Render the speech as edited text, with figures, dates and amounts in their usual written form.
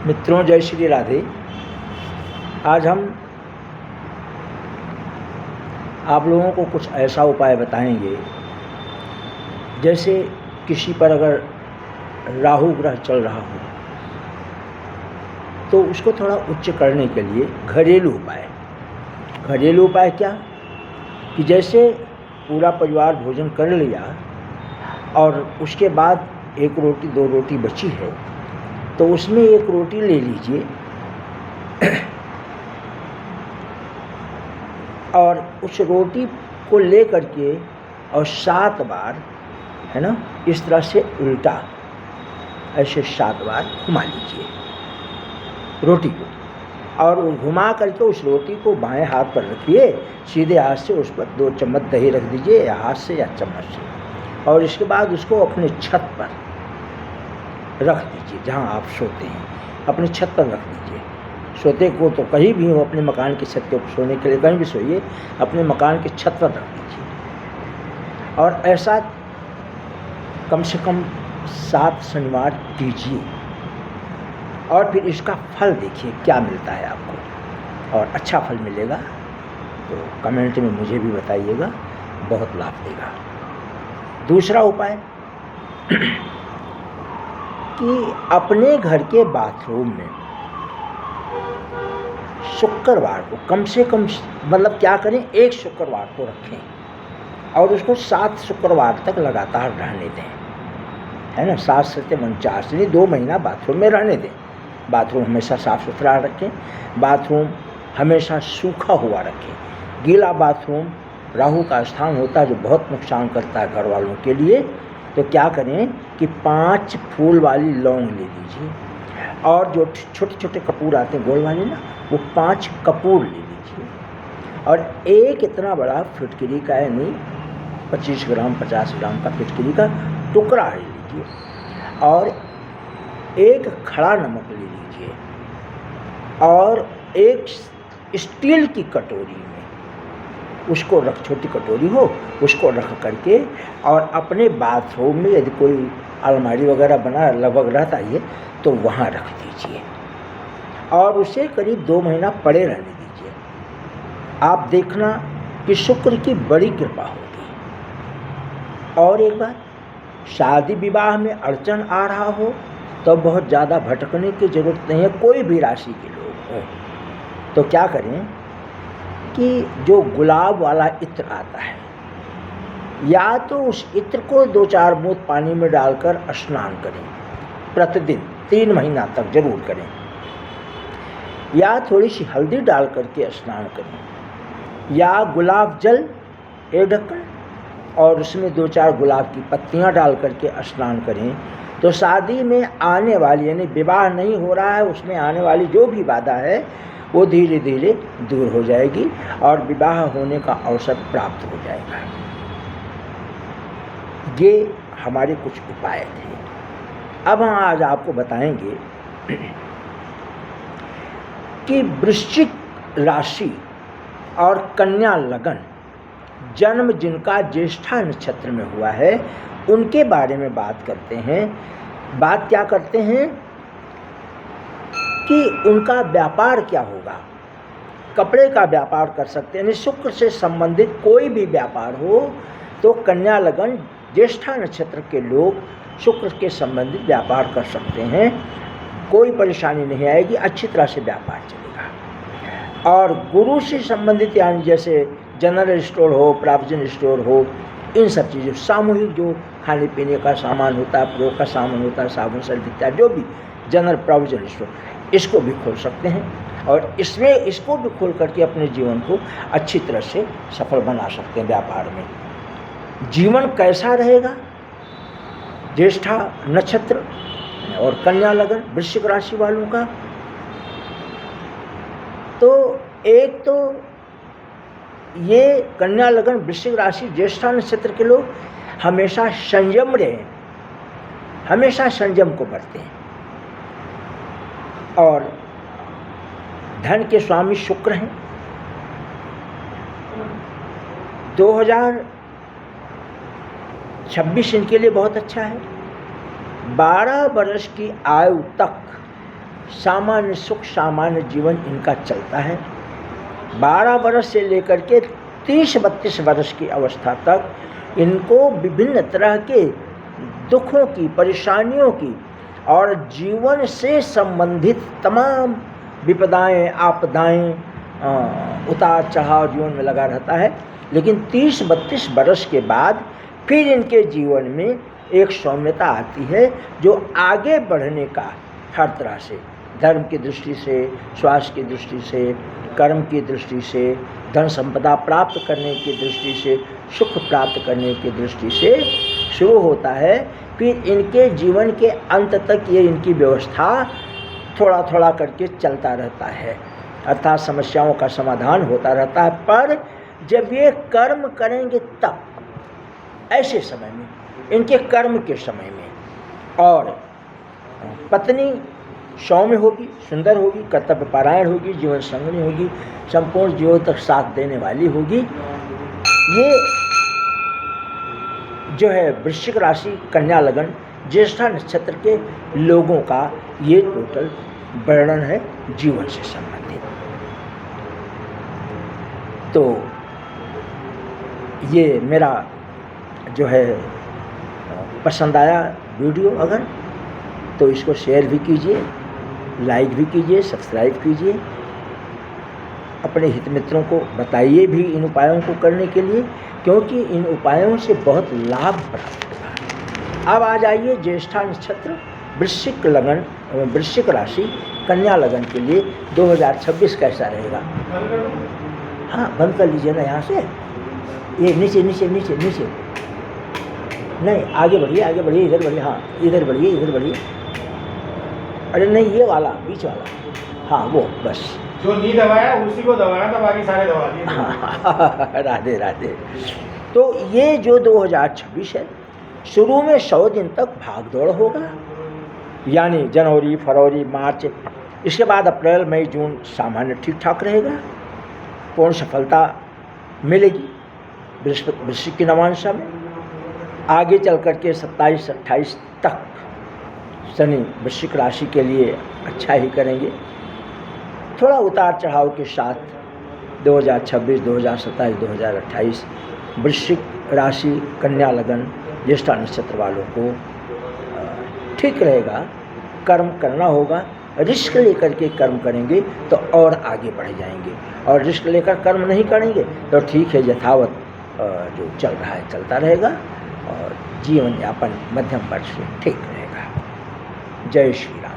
मित्रों, जय श्री राधे। आज हम आप लोगों को कुछ ऐसा उपाय बताएंगे, जैसे किसी पर अगर राहु ग्रह चल रहा हो तो उसको थोड़ा उच्च करने के लिए घरेलू उपाय क्या कि जैसे पूरा परिवार भोजन कर लिया और उसके बाद एक रोटी 2 रोटी बची है तो उसमें एक रोटी ले लीजिए और उस रोटी को ले करके और 7 बार, है ना, इस तरह से उल्टा ऐसे 7 बार घुमा लीजिए रोटी को, और घुमा करके उस रोटी को बाएं हाथ पर रखिए, सीधे हाथ से उस पर 2 चम्मच दही रख दीजिए, या हाथ से या चम्मच से, और इसके बाद उसको अपने छत पर रख दीजिए। जहाँ आप सोते हैं अपने छत पर रख दीजिए। सोते को तो कहीं भी हो, अपने मकान की छत के ऊपर सोने के लिए कहीं भी सोइए, अपने मकान की छत पर रख दीजिए। और ऐसा कम से कम 7 शनिवार कीजिए, और फिर इसका फल देखिए क्या मिलता है आपको। और अच्छा फल मिलेगा तो कमेंट में मुझे भी बताइएगा, बहुत लाभ देगा। दूसरा उपाय कि अपने घर के बाथरूम में शुक्रवार को कम से कम, मतलब क्या करें, एक शुक्रवार को रखें और उसको 7 शुक्रवार तक लगातार रहने दें, है ना। 7 से 49 यानी 2 महीना बाथरूम में रहने दें। बाथरूम हमेशा साफ़ सुथरा रखें, बाथरूम हमेशा सूखा हुआ रखें। गीला बाथरूम राहु का स्थान होता है जो बहुत नुकसान करता है घर वालों के लिए। तो क्या करें कि 5 फूल वाली लौंग ले लीजिए, और जो छोटे छोटे कपूर आते हैं गोल वाले ना, वो 5 कपूर ले लीजिए, और एक इतना बड़ा फिटकरी का, यानी 25 ग्राम 50 ग्राम का फिटकरी का टुकड़ा ले लीजिए, और एक खड़ा नमक ले लीजिए, और एक स्टील की कटोरी में उसको रख, छोटी कटोरी हो उसको रख करके, और अपने बाथरूम में यदि कोई अलमारी वगैरह बना लगभग रहता है तो वहाँ रख दीजिए, और उसे करीब 2 महीना पड़े रहने दीजिए। आप देखना कि शुक्र की बड़ी कृपा होगी। और एक बार, शादी विवाह में अड़चन आ रहा हो तो बहुत ज़्यादा भटकने की ज़रूरत नहीं है। कोई भी राशि के लोग हों तो क्या करें कि जो गुलाब वाला इत्र आता है, या तो उस इत्र को 2-4 बूंद पानी में डालकर स्नान करें प्रतिदिन 3 महीना तक जरूर करें, या थोड़ी सी हल्दी डाल करके स्नान करें, या गुलाब जल 1 ढक्कन और उसमें 2-4 गुलाब की पत्तियां डाल करके स्नान करें। तो शादी में आने वाली, यानी विवाह नहीं हो रहा है उसमें आने वाली जो भी बाधा है वो धीरे धीरे दूर हो जाएगी और विवाह होने का अवसर प्राप्त हो जाएगा। ये हमारे कुछ उपाय थे। अब हम आज आपको बताएंगे कि वृश्चिक राशि और कन्या लगन, जन्म जिनका ज्येष्ठा नक्षत्र में हुआ है, उनके बारे में बात करते हैं। बात क्या करते हैं कि उनका व्यापार क्या होगा। कपड़े का व्यापार कर सकते हैं, यानी शुक्र से संबंधित कोई भी व्यापार हो तो कन्या लगन ज्येष्ठा नक्षत्र के लोग शुक्र के संबंधित व्यापार कर सकते हैं। कोई परेशानी नहीं आएगी, अच्छी तरह से व्यापार चलेगा। और गुरु से संबंधित, यानी जैसे जनरल स्टोर हो, प्रोविजन स्टोर हो, इन सब चीज़ों, सामूहिक जो खाने पीने का सामान होता है, प्रयोग का सामान होता है, साबुन सर्फ इत्यादि, जो भी जनरल प्रोविजन स्टोर, इसको भी खोल सकते हैं, और इसमें इसको भी खोल करके अपने जीवन को अच्छी तरह से सफल बना सकते हैं व्यापार में। जीवन कैसा रहेगा ज्येष्ठा नक्षत्र और कन्या लगन वृश्चिक राशि वालों का? तो एक तो ये कन्या लगन वृश्चिक राशि ज्येष्ठा नक्षत्र के लोग हमेशा संयम रहें, हमेशा संयम को बरतें, और धन के स्वामी शुक्र हैं। 2026 इनके लिए बहुत अच्छा है। 12 वर्ष की आयु तक सामान्य सुख सामान्य जीवन इनका चलता है। 12 वर्ष से लेकर के 30-32 वर्ष की अवस्था तक इनको विभिन्न तरह के दुखों की, परेशानियों की और जीवन से संबंधित तमाम विपदाएं, आपदाएं, उतार चढ़ाव जीवन में लगा रहता है। लेकिन 30-32 वर्ष के बाद फिर इनके जीवन में एक सौम्यता आती है जो आगे बढ़ने का हर तरह से, धर्म की दृष्टि से, स्वास्थ्य की दृष्टि से, कर्म की दृष्टि से, धन संपदा प्राप्त करने की दृष्टि से, सुख प्राप्त करने की दृष्टि से शुरू होता है। फिर इनके जीवन के अंत तक ये इनकी व्यवस्था थोड़ा थोड़ा करके चलता रहता है, अर्थात समस्याओं का समाधान होता रहता है। पर जब ये कर्म करेंगे तब, ऐसे समय में, इनके कर्म के समय में, और पत्नी सौम्य होगी, सुंदर होगी, कर्तव्य पारायण होगी, जीवन संगनी होगी, संपूर्ण जीवन तक साथ देने वाली होगी। ये जो है वृश्चिक राशि, कन्या लगन, ज्येष्ठा नक्षत्र के लोगों का ये टोटल वर्णन है जीवन से संबंधित। तो ये मेरा जो है पसंद आया वीडियो अगर, तो इसको शेयर भी कीजिए, लाइक भी कीजिए, सब्सक्राइब कीजिए, अपने हित मित्रों को बताइए भी इन उपायों को करने के लिए, क्योंकि इन उपायों से बहुत लाभ प्राप्त होगा। अब आ जाइए ज्येष्ठा नक्षत्र, वृश्चिक लगन, वृश्चिक राशि, कन्या लगन के लिए 2026 कैसा रहेगा। हाँ, बंद कर लीजिए ना यहाँ से, ये नीचे नीचे नीचे नीचे, नहीं आगे बढ़िए, आगे बढ़िए, इधर बढ़िए, हाँ इधर बढ़िए, इधर बढ़िए, अरे नहीं ये वाला, बीच वाला, हाँ वो बस, जो नहीं दबाया उसी को दबाना था, बाकी सारे दबा दिए। राधे राधे। तो ये जो 2026 है, शुरू में 100 दिन तक भाग दौड़ होगा, यानी जनवरी, फरवरी, मार्च, इसके बाद अप्रैल, मई, जून सामान्य ठीक ठाक रहेगा, पूर्ण सफलता मिलेगी वृश्चिक की नवांशा में। आगे चल कर के 27-28 तक शनि वृश्चिक राशि के लिए अच्छा ही करेंगे, थोड़ा उतार चढ़ाव के साथ 2026, 2027, 2028 वृश्चिक राशि, कन्या लगन, ज्येष्ठा नक्षत्र वालों को ठीक रहेगा। कर्म करना होगा, रिस्क लेकर के कर्म करेंगे तो और आगे बढ़ जाएंगे, और रिस्क लेकर कर्म नहीं करेंगे तो ठीक है, यथावत जो चल रहा है चलता रहेगा, और जीवन यापन मध्यम वर्ग से ठीक रहेगा। जय श्री राम।